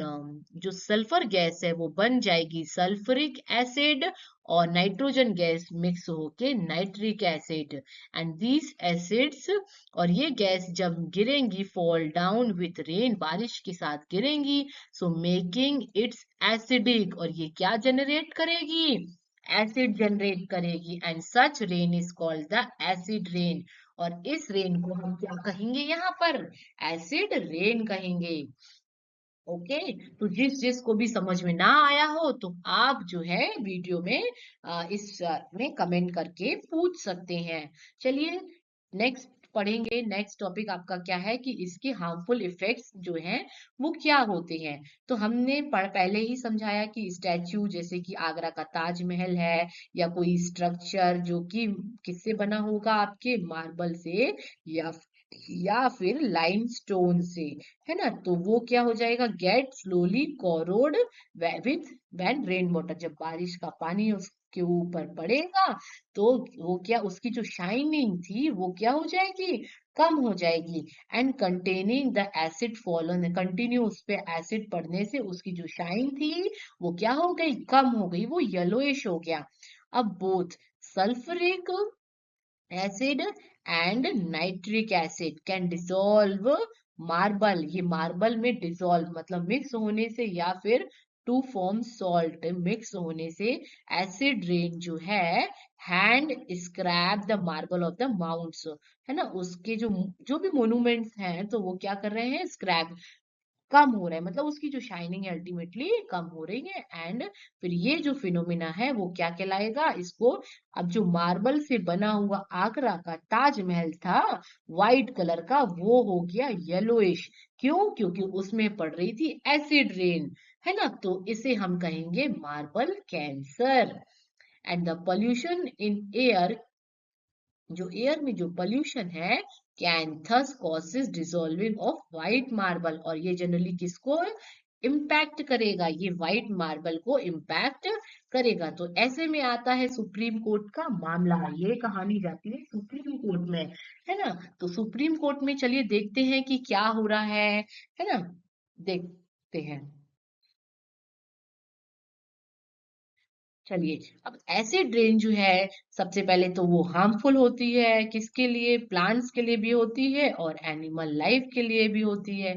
जो सल्फर गैस है वो बन जाएगी सल्फ्यूरिक एसिड, और नाइट्रोजन गैस मिक्स होके nitric acid. And these acids, और ये गैस जब गिरेंगी, फॉल डाउन विथ रेन, बारिश के साथ गिरेंगी, सो मेकिंग इट्स एसिडिक, और ये क्या जनरेट करेगी? एसिड जनरेट करेगी। And such rain is called the acid rain. और इस रेन को हम क्या कहेंगे? यहाँ पर एसिड रेन कहेंगे। ओके। तो जिस को भी समझ में ना आया हो तो आप जो है वीडियो में में कमेंट करके पूछ सकते हैं। चलिए नेक्स्ट पढ़ेंगे। नेक्स्ट टॉपिक आपका क्या है कि इसके हार्मफुल इफेक्ट्स जो हैं वो क्या होते हैं। तो हमने पहले ही समझाया कि स्टैच्यू जैसे कि आगरा का ताजमहल है, या कोई स्ट्रक्चर जो कि किससे बना होगा? आपके मार्बल से या फिर लाइमस्टोन से, है ना। तो वो क्या हो जाएगा? Get slowly corrode with when rain water. जब बारिश का पानी उसके ऊपर पड़ेगा तो वो क्या, उसकी जो शाइनिंग थी वो क्या हो जाएगी? कम हो जाएगी। And containing the acid fallen, continue उस पे एसिड पड़ने से उसकी जो शाइन थी वो क्या हो गई? कम हो गई, वो येलोइश हो गया। अब both sulphuric acid and nitric acid can dissolve marble. ये मार्बल में डिसॉल्व मतलब मिक्स होने से या फिर टू फॉर्म सॉल्ट, मिक्स होने से एसिड रेन जो है hand scrap the marble of the mounts, है ना, उसके जो जो भी मोन्यूमेंट्स हैं तो वो क्या कर रहे हैं, स्क्रैप, कम हो रहा है, मतलब उसकी जो शाइनिंग है अल्टीमेटली कम हो रही है। एंड फिर ये जो फिनोमिना है वो क्या कहलाएगा, इसको, अब जो मार्बल से बना हुआ आगरा का ताजमहल था व्हाइट कलर का, वो हो गया येलोइश। क्यों? क्योंकि उसमें पड़ रही थी एसिड रेन, है ना, तो इसे हम कहेंगे marble cancer. And the pollution in air, जो एयर में जो पोल्यूशन है, can thus causes dissolving of white marble, और ये जनरली किसको इम्पैक्ट करेगा, ये व्हाइट मार्बल को इम्पैक्ट करेगा। तो ऐसे में आता है सुप्रीम कोर्ट का मामला, ये कहानी जाती है सुप्रीम कोर्ट में, है ना। तो सुप्रीम कोर्ट में चलिए देखते हैं कि क्या हो रहा है ना, देखते हैं। चलिए, अब एसिड रेन जो है, सबसे पहले तो वो हार्मफुल होती है, किसके लिए, प्लांट्स के लिए भी होती है और एनिमल लाइफ के लिए भी होती है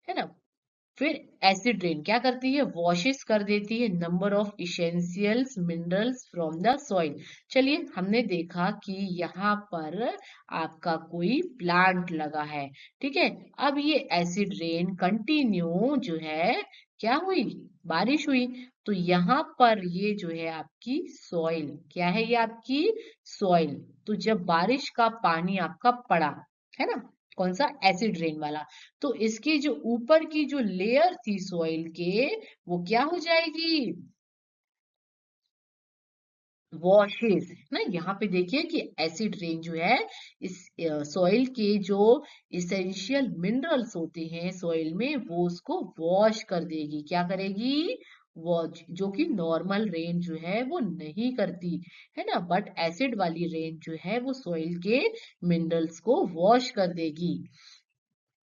ना। फिर एसिड रेन क्या करती है, वॉशेस कर देती है number of essentials minerals from the soil. चलिए, हमने देखा कि यहाँ पर आपका कोई प्लांट लगा है, ठीक है। अब ये एसिड रेन कंटिन्यू जो है, क्या हुई, बारिश हुई, तो यहाँ पर ये जो है आपकी सॉइल, क्या है ये आपकी सॉइल। तो जब बारिश का पानी आपका पड़ा, है ना, कौन सा, एसिड रेन वाला, तो इसके जो ऊपर की जो लेयर थी सॉइल के, वो क्या हो जाएगी, वॉशेस, ना। यहाँ पे देखिए कि एसिड रेन जो है इस सॉइल के जो इसेंशियल मिनरल्स होते हैं सॉइल में, वो उसको वॉश कर देगी, क्या करेगी, वॉश, जो कि नॉर्मल रेन जो है वो नहीं करती, है ना। बट एसिड वाली रेन जो है वो सॉइल के मिनरल्स को वॉश कर देगी।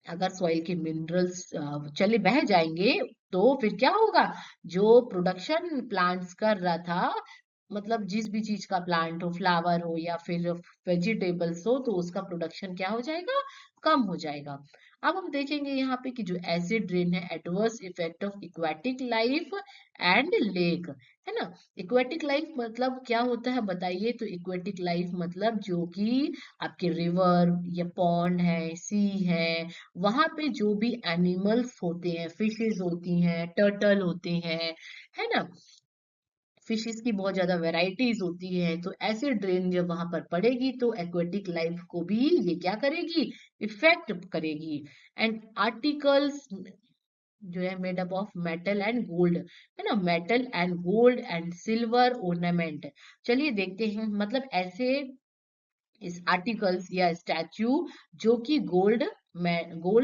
अगर सॉइल के मिनरल्स चले बह जाएंगे, तो फिर क्या होगा, जो प्रोडक्शन प्लांट्स कर रहा था, मतलब जिस भी चीज का प्लांट हो, फ्लावर हो या फिर वेजिटेबल्स हो, तो उसका प्रोडक्शन क्या हो जाएगा, कम हो जाएगा। अब हम देखेंगे यहाँ पे कि जो एसिड रेन है, adverse effect of aquatic life and lake, है ना। एक्वेटिक लाइफ मतलब क्या होता है बताइए, तो एक्वेटिक लाइफ मतलब जो कि आपके रिवर या पॉन्ड है, सी है, वहां पे जो भी एनिमल्स होते हैं, फिशेस होती हैं, टर्टल होते हैं, है ना, फिशेस की बहुत ज्यादा वेराइटीज होती है, तो एसिड रेन जब वहां पर पड़ेगी तो एक्वेटिक लाइफ को भी ये क्या करेगी, इफेक्ट करेगी। एंड आर्टिकल्स जो है made up of metal and gold, है ना, metal and gold and silver ornament। चलिए देखते हैं, मतलब ऐसे इस आर्टिकल्स या स्टैच्यू जो कि गोल्ड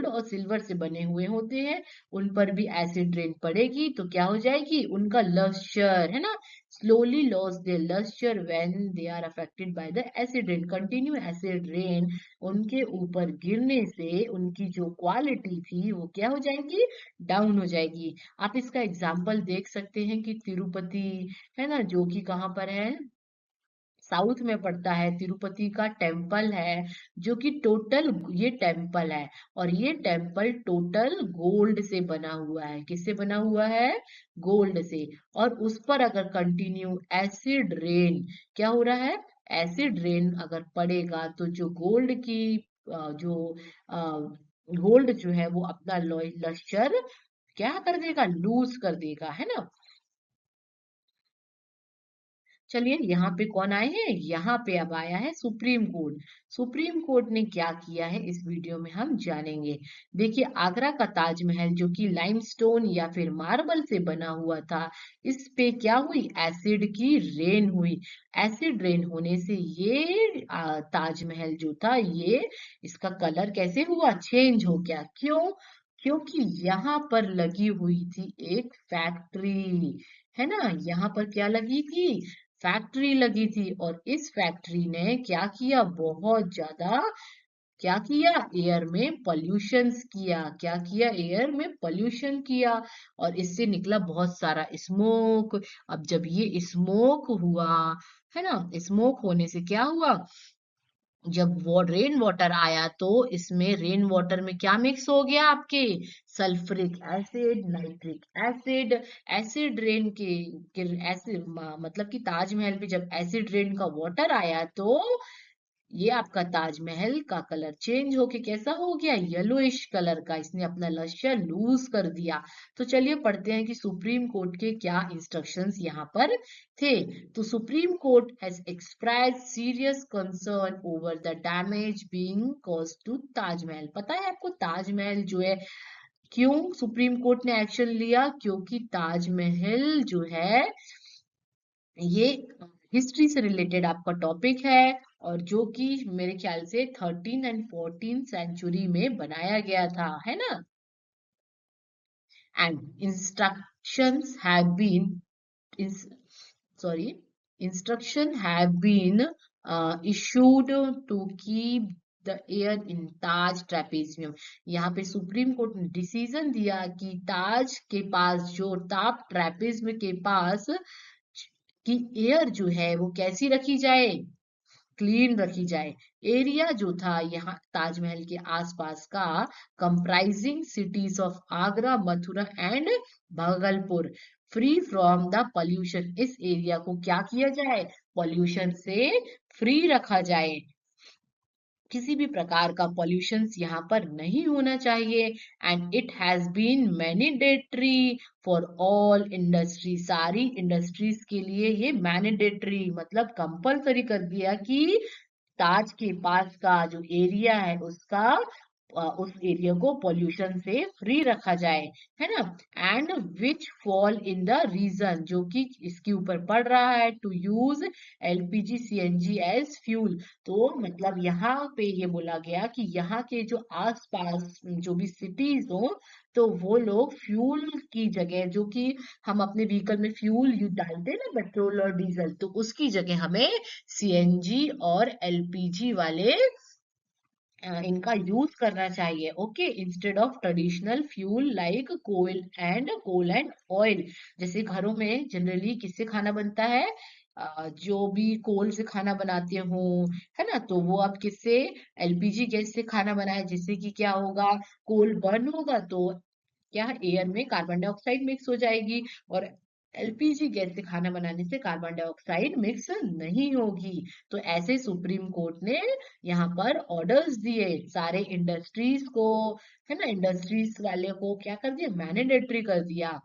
और सिल्वर से बने हुए होते हैं, उन पर भी एसिड रेन पड़ेगी तो क्या हो जाएगी, उनका लस्टर, है ना, slowly loss their lustre when they are affected by the acid rain. Continue acid rain उनके ऊपर गिरने से उनकी जो क्वालिटी थी वो क्या हो जाएगी, डाउन हो जाएगी। आप इसका एग्जाम्पल देख सकते हैं कि तिरुपति, है ना, जो कि कहाँ पर है, साउथ में पड़ता है, तिरुपति का टेम्पल है, जो कि टोटल ये टेम्पल है, और ये टेम्पल टोटल गोल्ड से बना हुआ है, किससे बना हुआ है, गोल्ड से। और उस पर अगर कंटिन्यू एसिड रेन, क्या हो रहा है, एसिड रेन अगर पड़ेगा तो जो गोल्ड की जो गोल्ड जो है वो अपना लश्कर क्या कर देगा, लूज कर देगा, है ना। चलिए, यहाँ पे कौन आए हैं, यहाँ पे अब आया है सुप्रीम कोर्ट। सुप्रीम कोर्ट ने क्या किया है इस वीडियो में हम जानेंगे। देखिए, आगरा का ताजमहल जो कि लाइमस्टोन या फिर मार्बल से बना हुआ था, इस पे क्या हुई, एसिड की रेन हुई। एसिड रेन होने से ये ताजमहल जो था, ये इसका कलर कैसे हुआ, चेंज हो गया। क्यों? क्योंकि यहाँ पर लगी हुई थी एक फैक्ट्री, है ना, यहाँ पर क्या लगी थी, फैक्ट्री लगी थी, और इस फैक्ट्री ने क्या किया, बहुत ज्यादा क्या किया, एयर में पॉल्यूशन किया, क्या किया, एयर में पॉल्यूशन किया, और इससे निकला बहुत सारा स्मोक। अब जब ये स्मोक हुआ, है ना, स्मोक होने से क्या हुआ, जब वो रेन वाटर आया तो इसमें रेन वाटर में क्या मिक्स हो गया आपके, sulphuric acid, nitric acid. Acid rain के एसिड मतलब कि ताजमहल पे जब एसिड रेन का वाटर आया तो ये आपका ताजमहल का कलर चेंज होके कैसा हो गया, येलोइश कलर का। इसने अपना लश्कर लूज कर दिया। तो चलिए पढ़ते हैं कि सुप्रीम कोर्ट के क्या इंस्ट्रक्शंस यहाँ पर थे। तो Supreme Court has express serious concern over the damage being cause to Taj Mahal. पता है आपको ताजमहल जो है क्यों सुप्रीम कोर्ट ने एक्शन लिया, क्योंकि ताजमहल जो है ये हिस्ट्री से रिलेटेड आपका टॉपिक है, और जो कि मेरे ख्याल से 13 एंड 14 सेंचुरी में बनाया गया था, है ना। And instructions have been sorry instruction have been issued to keep the air in Taj trapezium. यहाँ पे सुप्रीम कोर्ट ने डिसीजन दिया कि ताज के पास जो ताप ट्रेपेजियम के पास की एयर जो है वो कैसी रखी जाए, क्लीन रखी जाए। एरिया जो था यहाँ ताजमहल के आसपास का comprising cities of Agra, Mathura and Bhagalpur, free from the pollution. इस एरिया को क्या किया जाए, पॉल्यूशन से फ्री रखा जाए। किसी भी प्रकार का पॉल्यूशन यहाँ पर नहीं होना चाहिए। And it has been mandatory for all industry. सारी इंडस्ट्रीज के लिए ये मैंडेटरी मतलब कंपलसरी कर दिया कि ताज के पास का जो एरिया है उसका उस एरिया को पॉल्यूशन से फ्री रखा जाए, है ना। And which fall in the region, जो कि इसके ऊपर पड़ रहा है, to use LPG CNG as fuel. तो मतलब यहाँ पे ये बोला गया कि यहाँ के जो आसपास जो भी सिटीज हो तो वो लोग फ्यूल की जगह, जो कि हम अपने व्हीकल में फ्यूल यू डालते हैं ना, पेट्रोल और डीजल, तो उसकी जगह हमें सीएनजी और एलपीजी वाले इनका यूज करना चाहिए, okay, instead of traditional fuel like coal and oil. जैसे घरों में जनरली किससे खाना बनता है, जो भी कोल से खाना बनाते हो, है ना, तो वो आप किससे, एलपीजी गैस से खाना बनाए, जिससे कि क्या होगा, कोल बर्न होगा तो क्या एयर में कार्बन डाइऑक्साइड मिक्स हो जाएगी, और एलपीजी गैस से खाना बनाने से कार्बन डाइऑक्साइड मिक्स नहीं होगी। तो ऐसे सुप्रीम कोर्ट ने यहाँ पर ऑर्डर्स दिए सारे इंडस्ट्रीज को, है ना, इंडस्ट्रीज वाले को क्या कर दिया, मैंडेटरी कर दिया